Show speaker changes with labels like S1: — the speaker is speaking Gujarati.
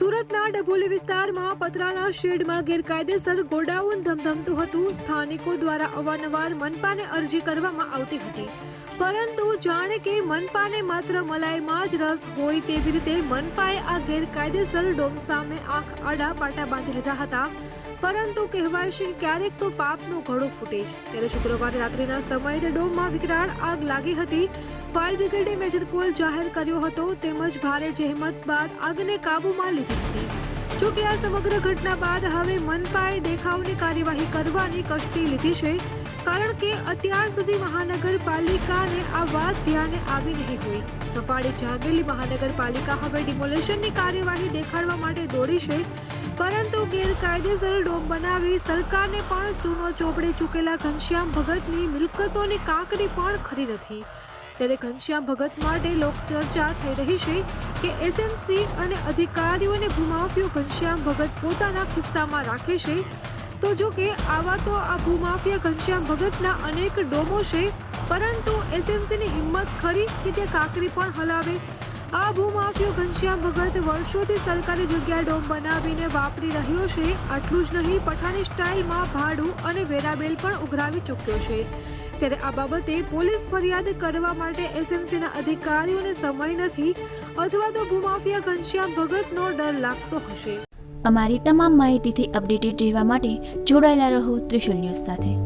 S1: સુરતના ડભોલી વિસ્તારમાં પતરાના શેડમાં ગેરકાયદેસર ગોડાઉન ધમધમતું હતું. સ્થાનિકો દ્વારા અવારનવાર મનપાને અરજી કરવામાં આવતી હતી, પરંતુ જાણે કે મનપાને માત્ર મલાઈમાં જ રસ હોય તેવી રીતે મનપાએ આ ગેરકાયદેસર ડોમ સામે આંખ આડા પાટા બાંધી લીધા હતા. પરંતુ કહેવાય છે કે ક્યારેક તો પાપનો ઘડો ફૂટે જ. ત્યારે શુક્રવારે રાત્રિના સમયે તે ડોમમાં વિકરાળ આગ લાગી હતી. ફાયર બ્રિગેડે મેજર કોલ જાહેર કર્યો હતો, તેમજ ભારે જહેમત બાદ આગને કાબૂમાં લીધી હતી. જોકે આ સમગ્ર ઘટના બાદ હવે મનપાએ દેખાવની કાર્યવાહી કરવાની કષ્ટી લીધી છે, કારણ કે અત્યાર સુધી મહાનગરપાલિકાને આ વાત ધ્યાને આવી નહીં હોય. સફાળી જાગેલી મહાનગરપાલિકા હવે ડિમોલેશનની કાર્યવાહી દેખાડવા માટે દોડી છે, પરંતુ ગેરકાયદેસર ડોમ બનાવી સરકારને પણ ચૂનો ચોપડે ચૂકેલા ઘનશ્યામ ભગતની મિલકતોની કાંકરી પણ ખરી નથી. ત્યારે ઘનશ્યામ ભગત માટે લોકચર્ચા થઈ રહી છે કે એસએમસી અને અધિકારીઓને ભૂમાફિયો ઘનશ્યામ ભગત પોતાના ખિસ્સામાં રાખે છે. તો જો કે આવા તો આ ભૂમાફિયા ઘનશ્યામ ભગતના અનેક ડોમો છે, પરંતુ એસએમસીની હિંમત ખરી કે તે કાંકરી પણ હલાવે? આ ભૂમાફિયો ઘનશ્યામ ભગત વર્ષોથી સરકારી જગ્યા ડોમ બનાવીને વાપરી રહ્યો છે. આટલું જ નહીં, પઠાણી સ્ટાઇલમાં ભાડું અને વેરાબેલ પણ ઉઘરાવી ચૂક્યો છે. ત્યારે આ બાબતે પોલીસ ફરિયાદ કરવા માટે એસએમસીના અધિકારીઓને સમય નથી, અથવા તો ભૂમાફિયા ઘનશ્યામ ભગતનો ડર લાગતો હશે.
S2: અમારી તમામ માહિતીથી અપડેટેડ રહેવા માટે જોડાયેલા રહો ત્રિશુલ ન્યૂઝ સાથે.